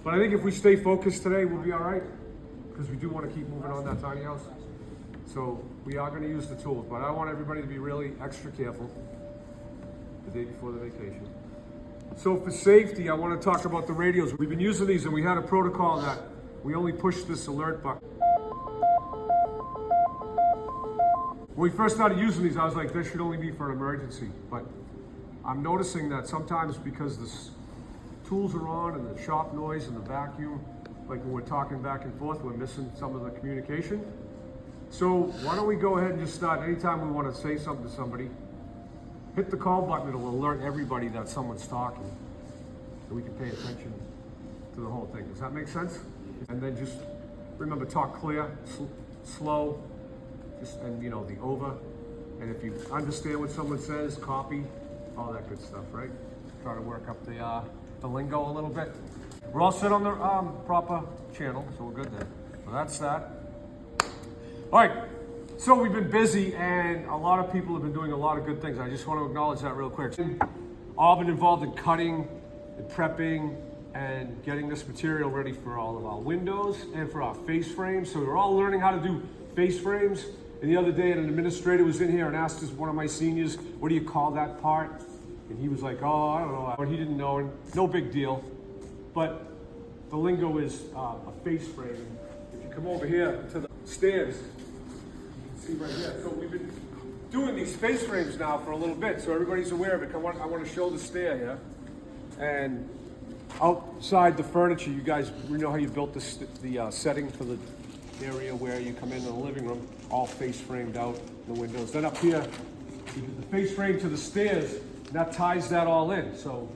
But I think if we stay focused today, we'll be all right, because we do want to keep moving on that tiny house. So we are going to use the tools, but I want everybody to be really extra careful the day before the vacation. So for safety, I want to talk about the radios. We've been using these, and we had a protocol that we only push this alert button. When we first started using these, I was like, this should only be for an emergency. But I'm noticing that sometimes because the tools are on and the shop noise and the vacuum, like when we're talking back and forth, we're missing some of the communication. So why don't we go ahead and just start, anytime we want to say something to somebody, hit the call button, it'll alert everybody that someone's talking, and we can pay attention to the whole thing. Does that make sense? And then just remember, talk clear, slow, and you know, the over. And if you understand what someone says, copy, all that good stuff, right? Try to work up the lingo a little bit. We're all set on the proper channel, so we're good there. So that's that. All right, so we've been busy, and a lot of people have been doing a lot of good things. I just want to acknowledge that real quick. All been involved in cutting and prepping and getting this material ready for all of our windows and for our face frames. So we're all learning how to do face frames. And the other day, an administrator was in here and asked us, one of my seniors, what do you call that part? And he was like, oh, I don't know. But he didn't know, and no big deal. But the lingo is a face frame. If you come over here to the stairs, you can see right here. So we've been doing these face frames now for a little bit, so everybody's aware of it. I want to show the stair here. And outside the furniture, you guys, we know how you built the setting for the area where you come into the living room, all face framed out, the windows. Then up here, you do the face frame to the stairs, and that ties that all in. So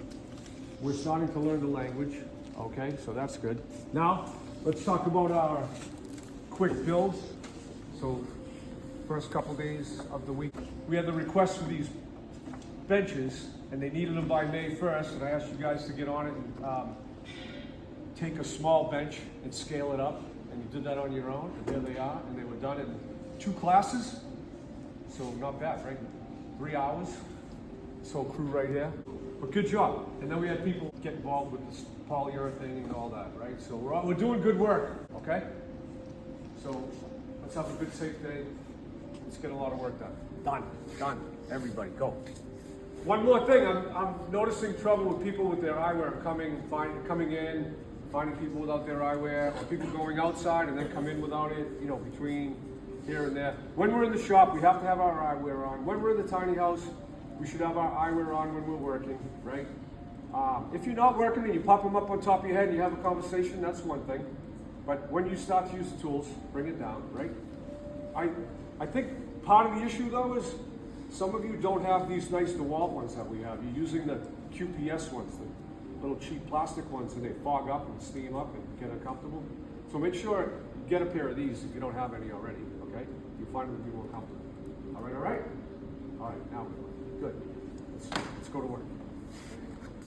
we're starting to learn the language, okay? So that's good. Now, let's talk about our quick builds. So first couple days of the week, we had the request for these benches, and they needed them by May 1st, and I asked you guys to get on it and take a small bench and scale it up. And you did that on your own, and there they are, and they were done in 2 classes, so not bad, right? 3 hours, this whole crew right here, but good job. And then we had people get involved with this polyurethane and all that, right? So we're doing good work, okay? So let's have a good, safe day. Let's get a lot of work done. Done, everybody, go. One more thing, I'm noticing trouble with people with their eyewear coming in, finding people without their eyewear, or people going outside and then come in without it, you know, between here and there. When we're in the shop, we have to have our eyewear on. When we're in the tiny house, we should have our eyewear on when we're working, right? If you're not working and you pop them up on top of your head and you have a conversation, that's one thing. But when you start to use the tools, bring it down, right? I think part of the issue though is some of you don't have these nice DeWalt ones that we have. You're using the QPS ones, the little cheap plastic ones, and they fog up and steam up and get uncomfortable. So make sure you get a pair of these if you don't have any already, okay? You'll find them to be more comfortable. All right? All right, now, good. Let's go to work.